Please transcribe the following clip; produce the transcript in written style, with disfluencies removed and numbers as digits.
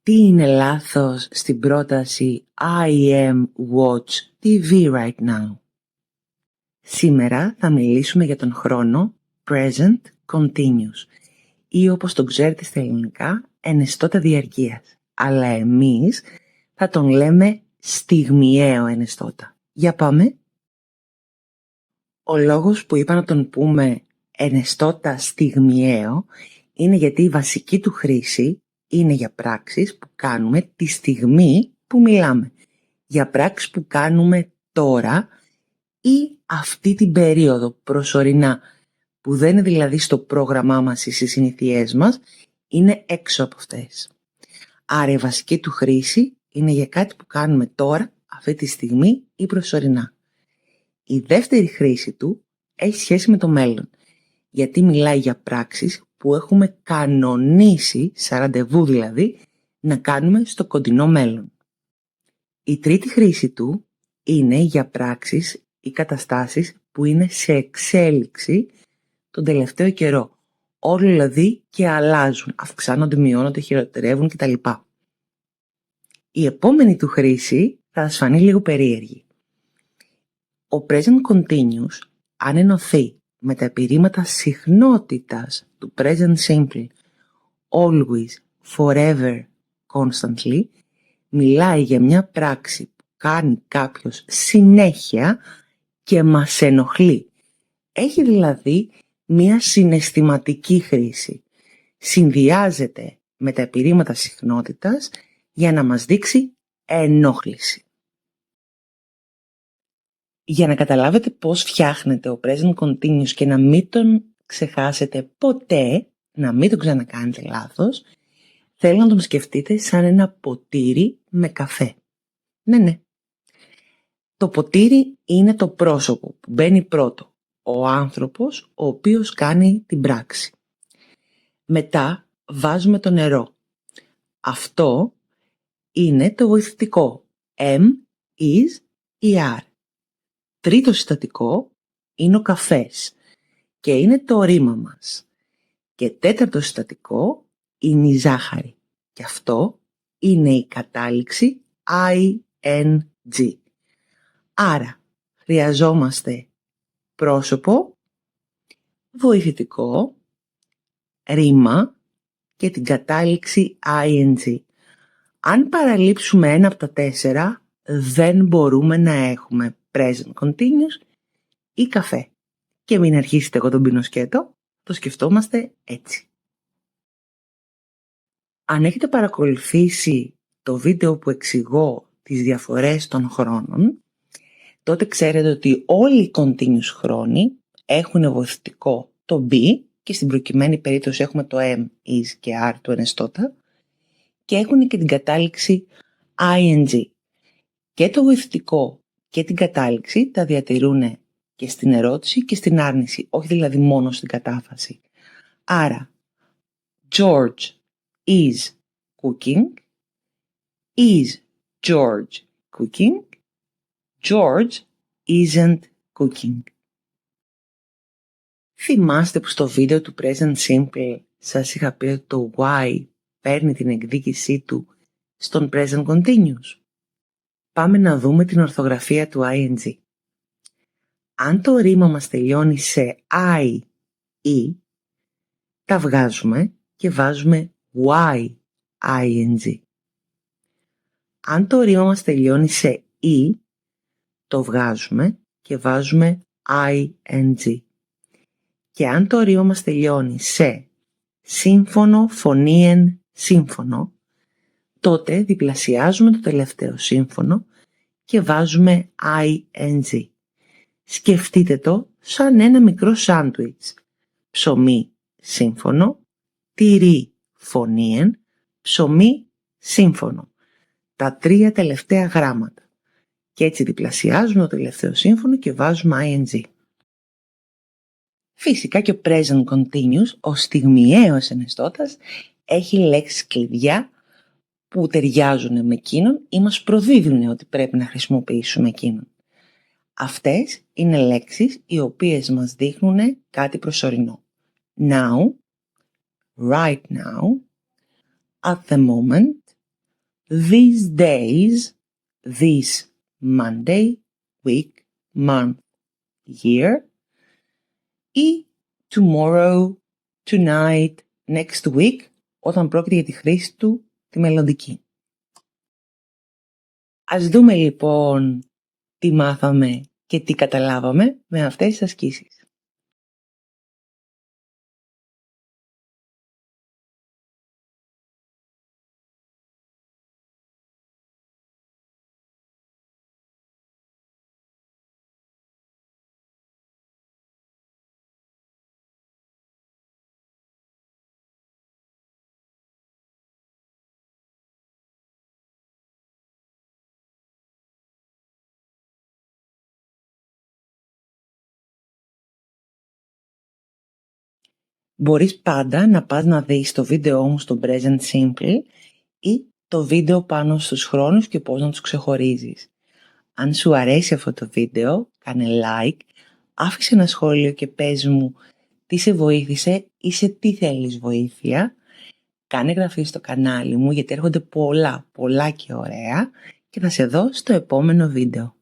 Τι είναι λάθος στην πρόταση I am watch TV right now? Σήμερα θα μιλήσουμε για τον χρόνο present continuous ή όπως τον ξέρετε στα ελληνικά ενεστώτα διαρκείας. Αλλά εμείς θα τον λέμε στιγμιαίο ενεστώτα. Για πάμε. Ο λόγος που είπα να τον πούμε ενεστώτα στιγμιαίο είναι γιατί η βασική του χρήση είναι για πράξεις που κάνουμε τη στιγμή που μιλάμε. Για πράξεις που κάνουμε τώρα ή αυτή την περίοδο προσωρινά, που δεν είναι δηλαδή στο πρόγραμμά μας ή στις συνήθειές μας, είναι έξω από αυτές. Άρα η βασική του χρήση είναι για κάτι που κάνουμε τώρα, αυτή τη στιγμή ή προσωρινά. Η δεύτερη χρήση του έχει σχέση με το μέλλον, γιατί μιλάει για πράξεις που έχουμε κανονίσει, σε ραντεβού δηλαδή, να κάνουμε στο κοντινό μέλλον. Η τρίτη χρήση του είναι για πράξεις ή καταστάσεις που είναι σε εξέλιξη τον τελευταίο καιρό. Όλοι δηλαδή και αλλάζουν, αυξάνονται, μειώνονται, χειροτερεύουν κτλ. Η επόμενη του χρήση θα σας φανεί λίγο περίεργη. Ο present continuous, αν ενωθεί με τα επιρρήματα συχνότητας του present simple, always, forever, constantly, μιλάει για μια πράξη που κάνει κάποιος συνέχεια και μας ενοχλεί. Έχει δηλαδή μια συναισθηματική χρήση. Συνδυάζεται με τα επιρρήματα συχνότητας για να μας δείξει ενόχληση. Για να καταλάβετε πώς φτιάχνεται ο present continuous και να μην τον ξεχάσετε ποτέ, να μην τον ξανακάνετε λάθος, θέλω να τον σκεφτείτε σαν ένα ποτήρι με καφέ. Ναι. Το ποτήρι είναι το πρόσωπο που μπαίνει πρώτο, ο άνθρωπος ο οποίος κάνει την πράξη. Μετά βάζουμε το νερό. Αυτό είναι το βοηθητικό M, is, er. Τρίτο συστατικό είναι ο καφές και είναι το ρήμα μας. Και τέταρτο συστατικό είναι η ζάχαρη και αυτό είναι η κατάληξη ing. Άρα χρειαζόμαστε πρόσωπο, βοηθητικό, ρήμα και την κατάληξη ing. Αν παραλείψουμε ένα από τα 4, δεν μπορούμε να έχουμε present continuous ή καφέ. Και μην αρχίσετε εγώ τον πίνω σκέτο, το σκεφτόμαστε έτσι. Αν έχετε παρακολουθήσει το βίντεο που εξηγώ τις διαφορές των χρόνων, τότε ξέρετε ότι όλοι οι continuous χρόνοι έχουν βοηθητικό το be και στην προκειμένη περίπτωση έχουμε το am, is και are του ενεστώτα και έχουν και την κατάληξη ing. Και το βοηθητικό και την κατάληξη τα διατηρούν και στην ερώτηση και στην άρνηση, όχι δηλαδή μόνο στην κατάφαση. Άρα, George is cooking, is George cooking, George isn't cooking. Θυμάστε που στο βίντεο του Present Simple σας είχα πει ότι το why παίρνει την εκδίκησή του στον Present Continuous. Πάμε να δούμε την ορθογραφία του ing. Αν το ρήμα μας τελειώνει σε I, E, τα βγάζουμε και βάζουμε Y, ing. Αν το ρήμα μας τελειώνει σε E, το βγάζουμε και βάζουμε ing. Και αν το ρήμα μας τελειώνει σε σύμφωνο, φωνήεν, σύμφωνο, τότε διπλασιάζουμε το τελευταίο σύμφωνο και βάζουμε ing. Σκεφτείτε το σαν ένα μικρό σάντουιτς. Ψωμί, σύμφωνο, τυρί, φωνήεν, ψωμί, σύμφωνο. Τα 3 τελευταία γράμματα. Και έτσι διπλασιάζουμε το τελευταίο σύμφωνο και βάζουμε ing. Φυσικά και ο present continuous, ο στιγμιαίος ενεστώτας, έχει λέξεις κλειδιά που ταιριάζουν με εκείνον ή μας προδίδουν ότι πρέπει να χρησιμοποιήσουμε εκείνον. Αυτές είναι λέξεις οι οποίες μας δείχνουν κάτι προσωρινό. Now, right now, at the moment, these days, this Monday, week, month, year, ή tomorrow, tonight, next week, όταν πρόκειται για τη χρήση του τη μελλοντική. Ας δούμε λοιπόν τι μάθαμε και τι καταλάβαμε με αυτές τις ασκήσεις. Μπορείς πάντα να πας να δεις το βίντεό μου στο Present Simple ή το βίντεο πάνω στους χρόνους και πώς να τους ξεχωρίζεις. Αν σου αρέσει αυτό το βίντεο, κάνε like, άφησε ένα σχόλιο και πες μου τι σε βοήθησε ή σε τι θέλεις βοήθεια. Κάνε εγγραφή στο κανάλι μου γιατί έρχονται πολλά και ωραία και θα σε δω στο επόμενο βίντεο.